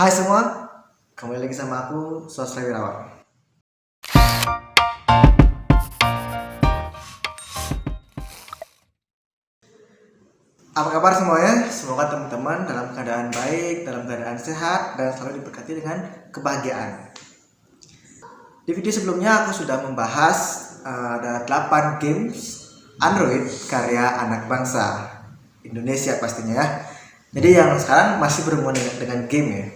Hai semua, kembali lagi sama aku, Sosra Wirawan. Apa kabar semuanya? Semoga teman-teman dalam keadaan baik, dalam keadaan sehat, dan selalu diberkati dengan kebahagiaan. Di video sebelumnya aku sudah membahas ada 8 games Android karya anak bangsa Indonesia pastinya ya. Jadi yang sekarang masih berhubungan dengan game ya.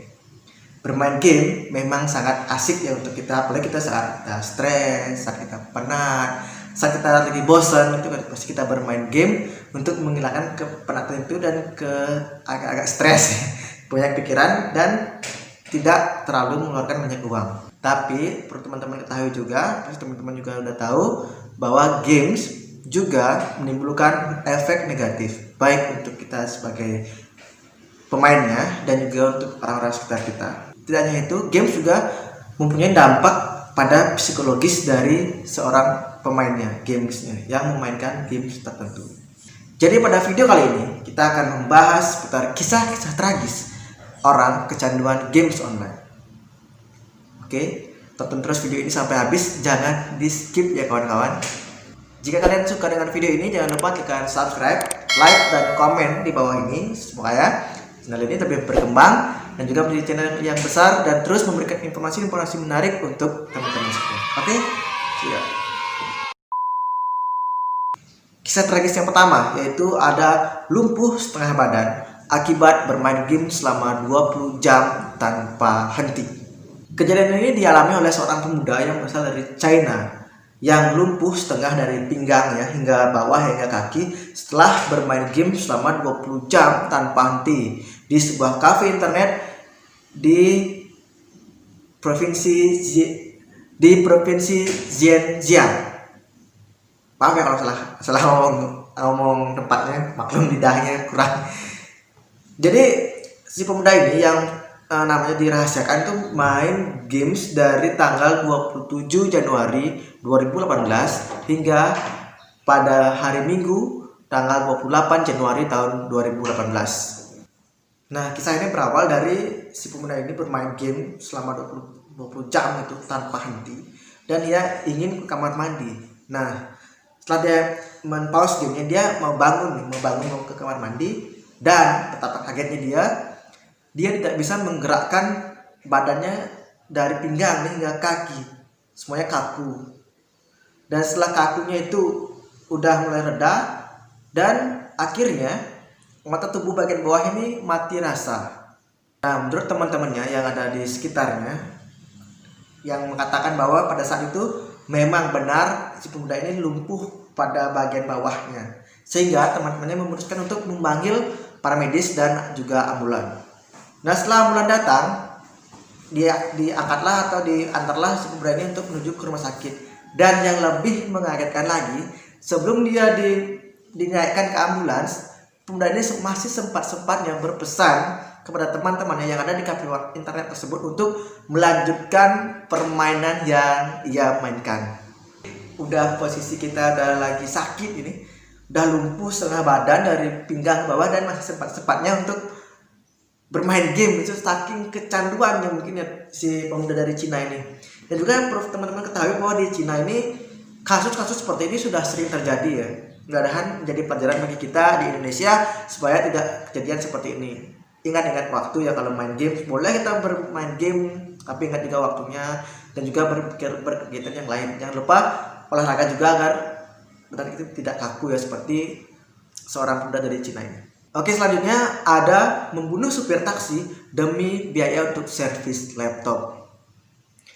Bermain game memang sangat asik ya untuk kita, apalagi kita saat kita stres, saat kita penat, saat kita lagi bosan, itu kan pasti kita bermain game untuk menghilangkan kepenatan itu dan agak-agak stres, banyak pikiran dan tidak terlalu mengeluarkan banyak uang. Tapi perlu teman-teman ketahui juga, pasti teman-teman juga udah tahu bahwa games juga menimbulkan efek negatif, baik untuk kita sebagai pemainnya dan juga untuk orang-orang sekitar kita. Tidak hanya itu, games juga mempunyai dampak pada psikologis dari seorang pemainnya, gamesnya yang memainkan games tertentu. Jadi pada video kali ini kita akan membahas seputar kisah-kisah tragis orang kecanduan games online. Oke, tonton terus video ini sampai habis, jangan di skip ya kawan-kawan. Jika kalian suka dengan video ini, jangan lupa tekan subscribe, like, dan komen di bawah ini supaya channel ini lebih berkembang dan juga menjadi channel yang besar dan terus memberikan informasi-informasi menarik untuk teman-teman semua. Oke? Siap. Kisah tragis yang pertama yaitu ada lumpuh setengah badan akibat bermain game selama 20 jam tanpa henti. Kejadian ini dialami oleh seorang pemuda yang berasal dari China yang lumpuh setengah dari pinggangnya hingga bawah hingga kaki setelah bermain game selama 20 jam tanpa henti di sebuah kafe internet di provinsi Zhejiang. Maaf ya kalau salah ngomong tempatnya, maklum lidahnya kurang. Jadi si pemuda ini yang namanya dirahasiakan tuh main games dari tanggal 27 Januari 2018 hingga pada hari Minggu tanggal 28 Januari tahun 2018. Nah, kisah ini berawal dari si pemuda ini bermain game selama 20 jam itu tanpa henti dan dia ingin ke kamar mandi. Nah, setelah dia men-pause gamenya, dia mau bangun mau ke kamar mandi dan betapa kagetnya dia tidak bisa menggerakkan badannya dari pinggang hingga kaki, semuanya kaku. Dan setelah kakunya itu udah mulai reda dan akhirnya mata tubuh bagian bawah ini mati rasa. Nah, menurut teman-temannya yang ada di sekitarnya yang mengatakan bahwa pada saat itu memang benar si pemuda ini lumpuh pada bagian bawahnya, sehingga teman-temannya memutuskan untuk memanggil para medis dan juga ambulan. Nah, setelah ambulan datang, dia diangkatlah atau diantarlah si pemuda ini untuk menuju ke rumah sakit. Dan yang lebih mengagetkan lagi, sebelum dia dinaikkan ke ambulans, pemuda ini masih sempat-sempatnya berpesan kepada teman-temannya yang ada di kafe internet tersebut untuk melanjutkan permainan yang ia mainkan. Udah posisi kita udah lagi sakit ini, udah lumpuh setengah badan dari pinggang bawah dan masih sempat-sempatnya untuk bermain game. Itu saking kecanduannya mungkin ya si pemuda dari Cina ini. Dan juga perlu teman-teman ketahui bahwa di Cina ini kasus-kasus seperti ini sudah sering terjadi ya. Mudah-mudahan menjadi pelajaran bagi kita di Indonesia supaya tidak kejadian seperti ini. Ingat-ingat waktu ya, kalau main game boleh kita bermain game, tapi ingat juga waktunya dan juga berkegiatan yang lain. Jangan lupa olahraga juga agar badan itu tidak kaku ya seperti seorang pemuda dari Cina ini. Oke, selanjutnya ada membunuh supir taksi demi biaya untuk servis laptop.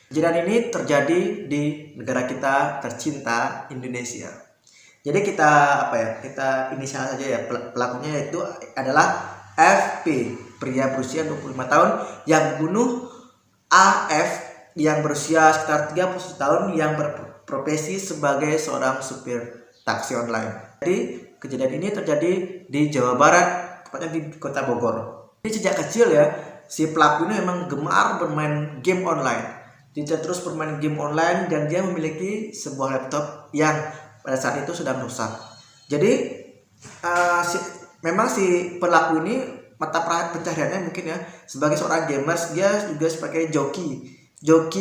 Kejadian ini terjadi di negara kita tercinta Indonesia. Jadi kita inisial saja ya, pelakunya itu adalah FP, pria berusia 25 tahun yang membunuh AF yang berusia sekitar 30 tahun yang berprofesi sebagai seorang supir taksi online. Jadi kejadian ini terjadi di Jawa Barat, tepatnya di Kota Bogor. Jadi sejak kecil ya, si pelaku ini memang gemar bermain game online. Dia terus bermain game online dan dia memiliki sebuah laptop yang pada saat itu sudah rusak. Jadi memang si pelaku ini mata pencahariannya mungkin ya sebagai seorang gamers, dia juga sebagai joki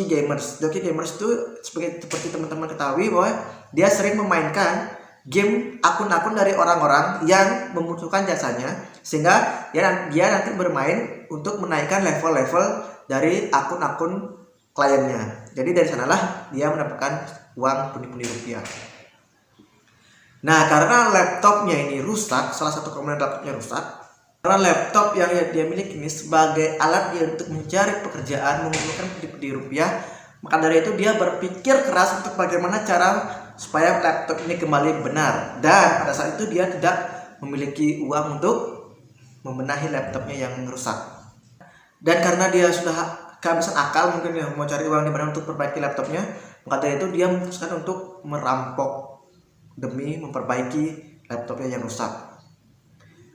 gamers. Joki gamers itu seperti teman-teman ketahui bahwa dia sering memainkan game akun-akun dari orang-orang yang membutuhkan jasanya, sehingga dia nanti bermain untuk menaikkan level-level dari akun-akun kliennya. Jadi dari sanalah dia mendapatkan uang pundi-pundi rupiah. Nah, karena laptopnya ini rusak, salah satu komponen laptopnya rusak. Karena laptop yang dia miliki ini sebagai alat dia untuk mencari pekerjaan, mengumpulkan pundi-pundi rupiah, maka dari itu dia berpikir keras untuk bagaimana cara supaya laptop ini kembali benar. Dan pada saat itu dia tidak memiliki uang untuk membenahi laptopnya yang rusak. Dan karena dia sudah kehabisan akal mungkin ya, mau cari uang di mana untuk perbaiki laptopnya, maka dari itu dia memutuskan untuk merampok demi memperbaiki laptopnya yang rusak.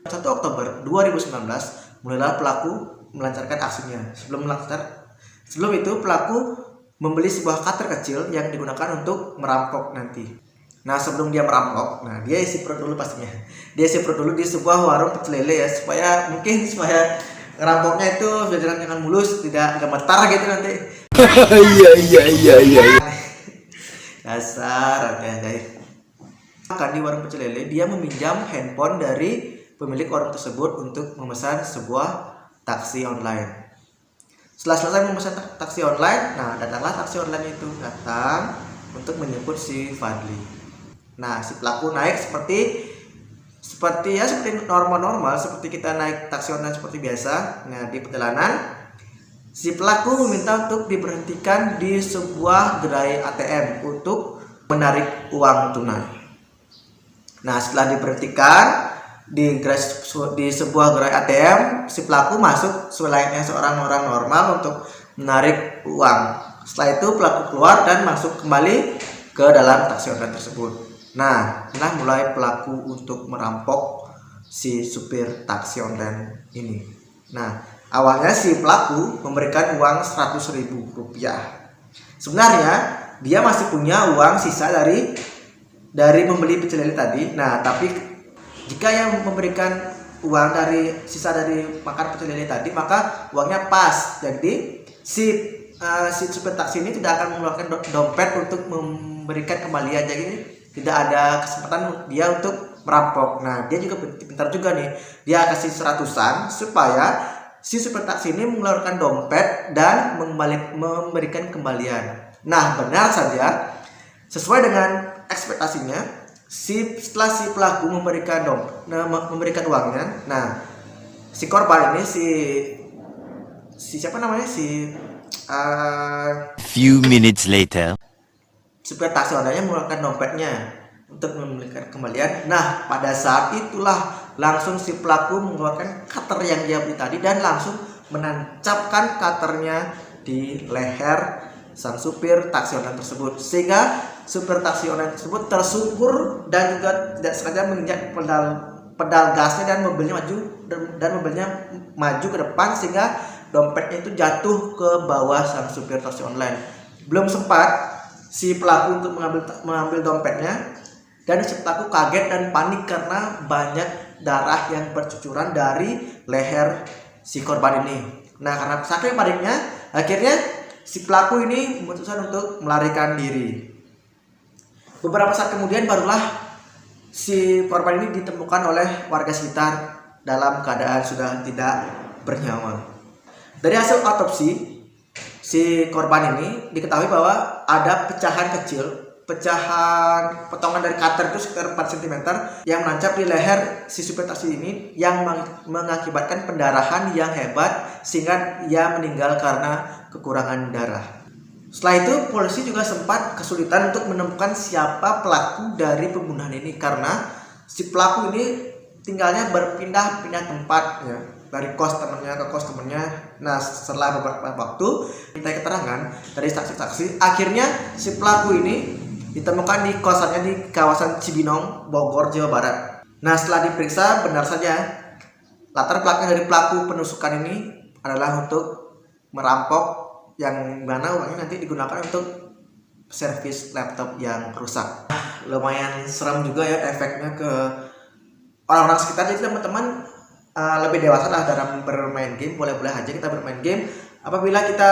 1 Oktober 2019 mulailah pelaku melancarkan aksinya. Sebelum itu pelaku membeli sebuah cutter kecil yang digunakan untuk merampok nanti. Nah, sebelum dia merampok, dia isi perut dulu pastinya. Dia isi perut dulu di sebuah warung pecel lele ya, supaya ngerampoknya itu jangan mulus, tidak gemetar gitu nanti. Iya. Dasar guys. Maka di warung pecel lele dia meminjam handphone dari pemilik warung tersebut untuk memesan sebuah taksi online. Setelah selesai memesan taksi online, datanglah taksi online itu datang untuk menjemput si Fadli. Nah, si pelaku naik seperti normal, seperti kita naik taksi online seperti biasa. Nah, di perjalanan si pelaku meminta untuk diberhentikan di sebuah gerai ATM untuk menarik uang tunai. Nah, setelah diberhentikan di sebuah gerai ATM, si pelaku masuk selayaknya seorang orang normal untuk menarik uang. Setelah itu pelaku keluar dan masuk kembali ke dalam taksi online tersebut. Nah, mulai pelaku untuk merampok si supir taksi online ini. Nah, awalnya si pelaku memberikan uang 100.000 rupiah. Sebenarnya dia masih punya uang sisa dari membeli pecel lele tadi. Nah, tapi jika yang memberikan uang dari sisa dari makan pecel lele tadi, maka uangnya pas. Jadi si supir taksi ini tidak akan mengeluarkan dompet untuk memberikan kembalian. Jadi tidak ada kesempatan dia untuk merampok. Nah, dia juga pintar juga nih. Dia kasih 100-an supaya si supir taksi ini mengeluarkan dompet dan memberikan kembalian. Nah, benar saja sesuai dengan ekspektasinya, setelah si pelaku memberikan uangnya, si korban ini siapa namanya few minutes later, supir taksi online mengeluarkan dompetnya untuk memberikan kembalian. Nah, pada saat itulah langsung si pelaku mengeluarkan cutter yang dia beli tadi dan langsung menancapkan cutternya di leher sang supir taksi online tersebut, sehingga supir taksi online tersebut tersungkur dan juga tidak sengaja menginjak pedal gasnya dan mobilnya maju ke depan, sehingga dompetnya itu jatuh ke bawah sang supir taksi online. Belum sempat si pelaku untuk mengambil dompetnya, dan si pelaku kaget dan panik karena banyak darah yang bercucuran dari leher si korban ini. Nah, karena saking paniknya, akhirnya si pelaku ini memutuskan untuk melarikan diri. Beberapa saat kemudian barulah si korban ini ditemukan oleh warga sekitar dalam keadaan sudah tidak bernyawa. Dari hasil otopsi, si korban ini diketahui bahwa ada pecahan potongan dari cutter itu sekitar 4 cm yang menancap di leher si supir taksi ini yang mengakibatkan pendarahan yang hebat sehingga ia meninggal karena kekurangan darah. Setelah itu polisi juga sempat kesulitan untuk menemukan siapa pelaku dari pembunuhan ini karena si pelaku ini tinggalnya berpindah-pindah tempat ya, dari kos temannya ke kos temannya. Nah, setelah beberapa waktu minta keterangan dari saksi-saksi, akhirnya si pelaku ini ditemukan di kosannya di kawasan Cibinong, Bogor, Jawa Barat. Nah, setelah diperiksa, benar saja latar belakang dari pelaku penusukan ini adalah untuk merampok, yang mana uangnya nanti digunakan untuk servis laptop yang rusak. Lumayan serem juga ya efeknya ke orang-orang sekitar. Jadi teman-teman lebih dewasa lah dalam bermain game. Boleh-boleh aja kita bermain game. Apabila kita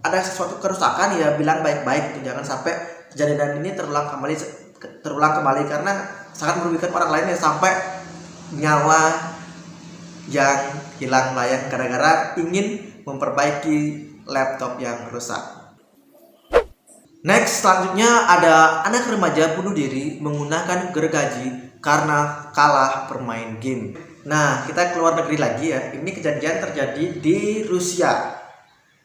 ada sesuatu kerusakan ya bilang baik-baik gitu. Jangan sampai kejadian ini terulang kembali karena sangat merugikan orang lain ya, sampai nyawa yang hilang layang gara-gara ingin memperbaiki laptop yang rusak. Next, selanjutnya ada anak remaja bunuh diri menggunakan gergaji karena kalah bermain game. Nah, kita keluar negeri lagi ya. Ini kejadian terjadi di Rusia.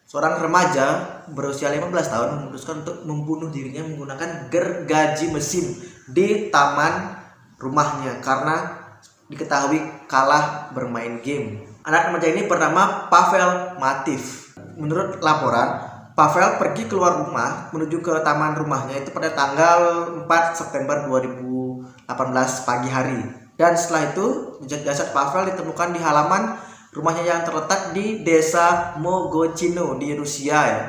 Seorang remaja berusia 15 tahun memutuskan untuk membunuh dirinya menggunakan gergaji mesin di taman rumahnya karena diketahui kalah bermain game. Anak remaja ini bernama Pavel Mativ. Menurut laporan, Pavel pergi keluar rumah menuju ke taman rumahnya itu pada tanggal 4 September 2018 pagi hari. Dan setelah itu, jasad Pavel ditemukan di halaman rumahnya yang terletak di desa Mogochino di Rusia ya.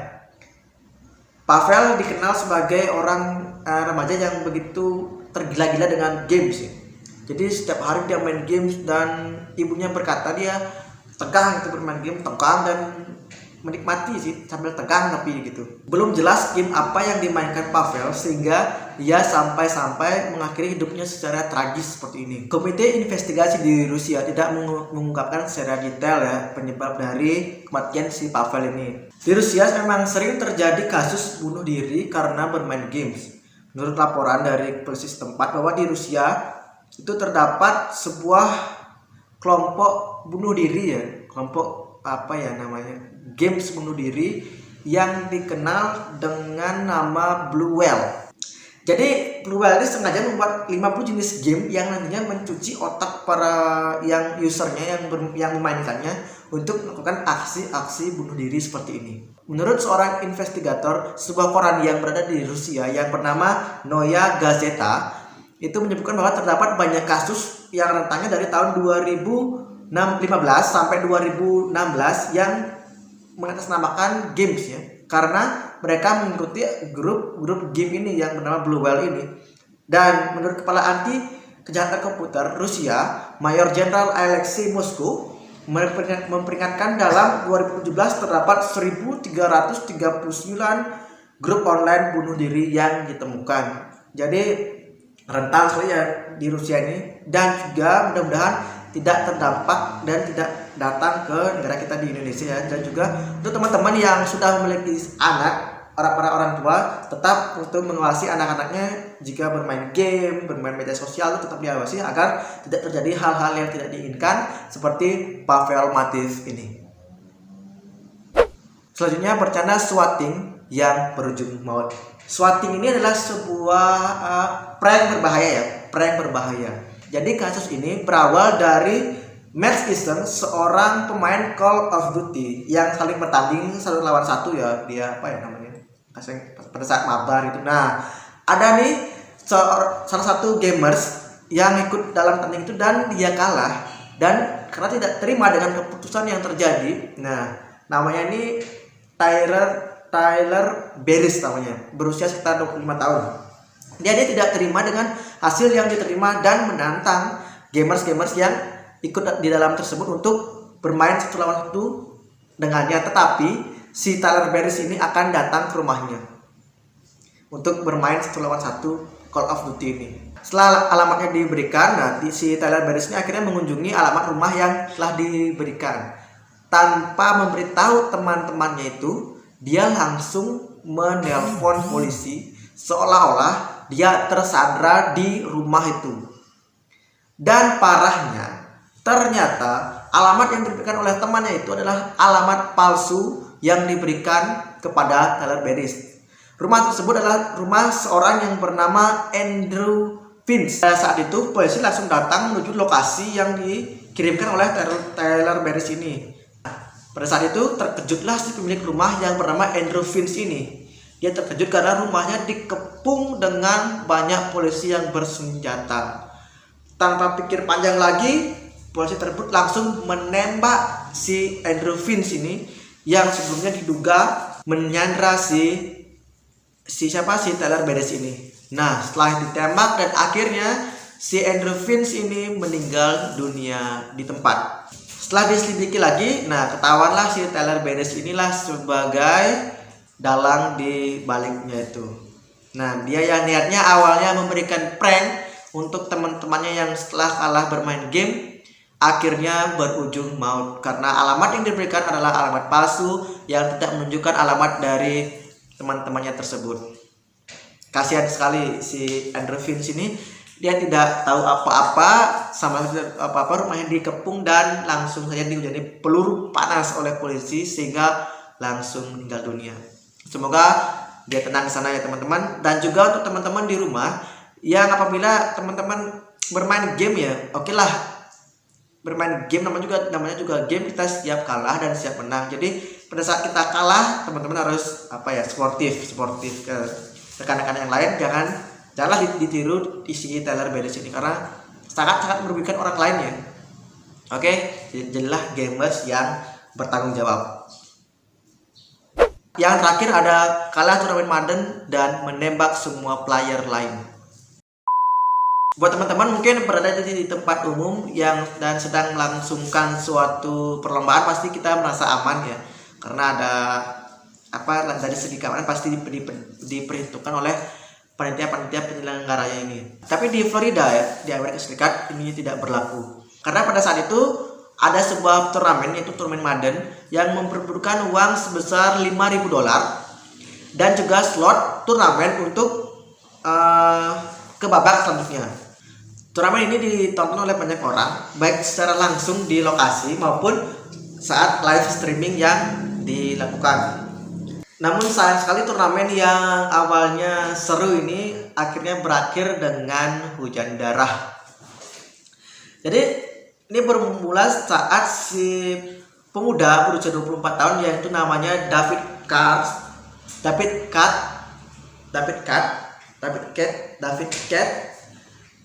Pavel dikenal sebagai orang remaja yang begitu tergila-gila dengan games ya. Jadi setiap hari dia main games dan ibunya berkata dia tegang itu bermain game, tegang dan menikmati sih sambil tegang tapi gitu. Belum jelas game apa yang dimainkan Pavel sehingga dia sampai mengakhiri hidupnya secara tragis seperti ini. Komite investigasi di Rusia tidak mengungkapkan secara detail ya penyebab dari kematian si Pavel ini. Di Rusia memang sering terjadi kasus bunuh diri karena bermain games. Menurut laporan dari polisi setempat bahwa di Rusia itu terdapat sebuah kelompok bunuh diri ya, kelompok apa ya namanya, games bunuh diri yang dikenal dengan nama Blue Whale. Jadi Blue Whale ini sengaja membuat 50 jenis game yang nantinya mencuci otak para yang usernya yang memainkannya untuk melakukan aksi-aksi bunuh diri seperti ini. Menurut seorang investigator sebuah koran yang berada di Rusia yang bernama Noya Gazeta, itu menyebutkan bahwa terdapat banyak kasus yang rentangnya dari tahun 2015 sampai 2016 yang mengatasnamakan games ya, karena mereka mengikuti grup game ini yang bernama Blue Whale ini. Dan menurut kepala anti kejahatan komputer Rusia, Mayor Jenderal Alexei Moskov memperingatkan dalam 2017 terdapat 1.339 grup online bunuh diri yang ditemukan. Jadi rentan sekali ya di Rusia ini, dan juga mudah-mudahan tidak terdampak dan tidak datang ke negara kita di Indonesia ya. Dan juga untuk teman-teman yang sudah memiliki anak, para orang tua tetap untuk mengawasi anak-anaknya jika bermain game, bermain media sosial itu tetap diawasi agar tidak terjadi hal-hal yang tidak diinginkan seperti Pavel Mativ ini. Selanjutnya bercanda swatting yang berujung maut. Swatting ini adalah sebuah prank berbahaya. Jadi kasus ini berawal dari match iseng seorang pemain Call of Duty yang saling bertanding satu lawan satu ya, dia apa ya namanya, pada saat mabar itu. Nah, ada nih salah satu gamers yang ikut dalam tanding itu dan dia kalah, dan karena tidak terima dengan keputusan yang terjadi. Nah, namanya ini Tyler Beris namanya, berusia sekitar 25 tahun. Dia tidak terima dengan hasil yang diterima dan menantang gamers yang ikut di dalam tersebut untuk bermain satu lawan satu dengannya. Tetapi si Tyler Beris ini akan datang ke rumahnya untuk bermain satu lawan satu Call of Duty ini. Setelah alamatnya diberikan, si Tyler Beris ini akhirnya mengunjungi alamat rumah yang telah diberikan. Tanpa memberitahu teman-temannya itu, dia langsung menelpon polisi seolah-olah dia tersandra di rumah itu. Dan parahnya, ternyata alamat yang diberikan oleh temannya itu adalah alamat palsu yang diberikan kepada Tyler Beris. Rumah tersebut adalah rumah seorang yang bernama Andrew Vince. Saat itu polisi langsung datang menuju lokasi yang dikirimkan oleh Tyler Beris ini. Pada saat itu terkejutlah si pemilik rumah yang bernama Andrew Vince ini. Dia terkejut karena rumahnya dikepung dengan banyak polisi yang bersenjata. Tanpa pikir panjang lagi, polisi tersebut langsung menembak si Andrew Vince ini yang sebelumnya diduga menyandra si Tyler Beris ini. Nah, setelah ditembak dan akhirnya si Andrew Vince ini meninggal dunia di tempat. Setelah diselidiki lagi, nah ketahuanlah si Tyler Bades inilah sebagai dalang di baliknya itu. Nah, dia yang niatnya awalnya memberikan prank untuk teman-temannya yang setelah kalah bermain game akhirnya berujung maut karena alamat yang diberikan adalah alamat palsu yang tidak menunjukkan alamat dari teman-temannya tersebut. Kasihan sekali si Andrew Vince ini, dia tidak tahu apa-apa, sama apa-apa, rumahnya dikepung dan langsung saja dihujani peluru panas oleh polisi sehingga langsung meninggal dunia. Semoga dia tenang di sana ya teman-teman. Dan juga untuk teman-teman di rumah yang apabila teman-teman bermain game ya, oke lah, bermain game namanya juga game, kita siap kalah dan siap menang. Jadi pada saat kita kalah, teman-teman harus sportif ke rekan-rekan yang lain. Janganlah ditiru isi Tyler Bades ini karena sangat merugikan orang lain ya. Oke, jadilah gamers yang bertanggung jawab. Yang terakhir ada kalah turnamen Madden dan menembak semua player lain. Buat teman-teman mungkin berada di tempat umum dan sedang melangsungkan suatu perlombaan, pasti kita merasa aman ya, karena ada dari segi keamanan pasti diperhitungkan oleh panitia penyelenggaranya ini. Tapi di Florida ya, di Amerika Serikat ini tidak berlaku. Karena pada saat itu ada sebuah turnamen, yaitu turnamen Madden, yang memperebutkan uang sebesar $5.000 dan juga slot turnamen untuk ke babak selanjutnya. Turnamen ini ditonton oleh banyak orang, baik secara langsung di lokasi maupun saat live streaming yang dilakukan. Namun sayang sekali turnamen yang awalnya seru ini akhirnya berakhir dengan hujan darah. Jadi ini bermula saat si pemuda berusia 24 tahun yaitu namanya David Cat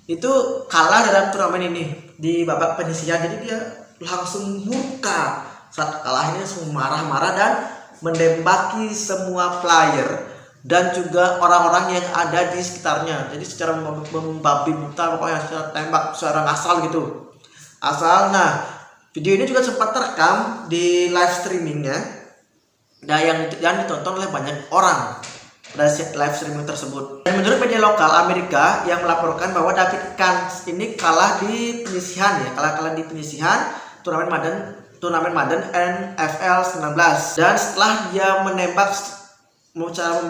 itu kalah dalam turnamen ini di babak penyisihan. Jadi dia langsung murka saat kalah, ini langsung marah-marah dan menembaki semua player dan juga orang-orang yang ada di sekitarnya. Jadi secara membabi buta, pokoknya secara tembak, secara asal gitu. Nah video ini juga sempat terekam di live streamingnya, yang ditonton oleh banyak orang pada live streaming tersebut. Dan menurut media lokal Amerika yang melaporkan bahwa David Kans ini kalah di penyisihan kalah di penyisihan turnamen Madden NFL 19. Dan setelah dia menembak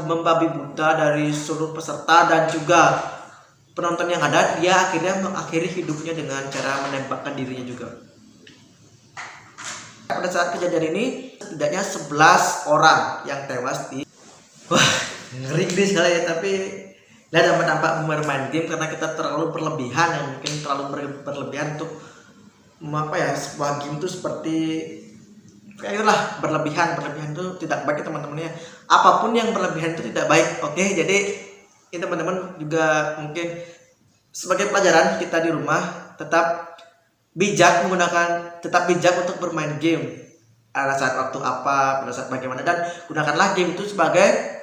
membabi buta dari seluruh peserta dan juga penonton yang ada, dia akhirnya mengakhiri hidupnya dengan cara menembakkan dirinya juga. Pada saat kejadian ini setidaknya 11 orang yang tewas di ngeri sekali ya. Tapi dampak bermain game karena kita terlalu berlebihan, mungkin terlalu berlebihan untuk sebuah game itu seperti itulah, berlebihan itu tidak baik ya teman-teman ya. Apapun yang berlebihan itu tidak baik. Oke, jadi ini teman-teman juga mungkin sebagai pelajaran kita di rumah, tetap bijak untuk bermain game pada saat waktu pada saat bagaimana, dan gunakanlah game itu sebagai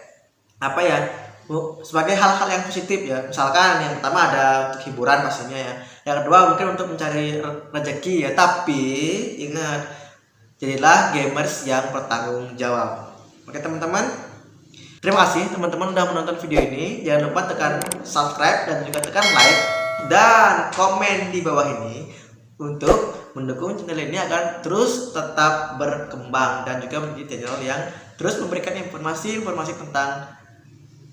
sebagai hal-hal yang positif ya. Misalkan yang pertama ada untuk hiburan pastinya ya, yang kedua mungkin untuk mencari rezeki ya. Tapi ingat, jadilah gamers yang bertanggung jawab. Oke teman-teman, terima kasih teman-teman udah menonton video ini. Jangan lupa tekan subscribe dan juga tekan like dan komen di bawah ini untuk mendukung channel ini agar terus tetap berkembang dan juga menjadi channel yang terus memberikan informasi tentang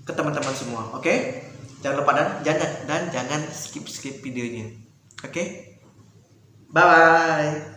ke teman-teman semua. Oke? Jangan lupa dan jangan skip videonya. Oke? Bye bye.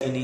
ini.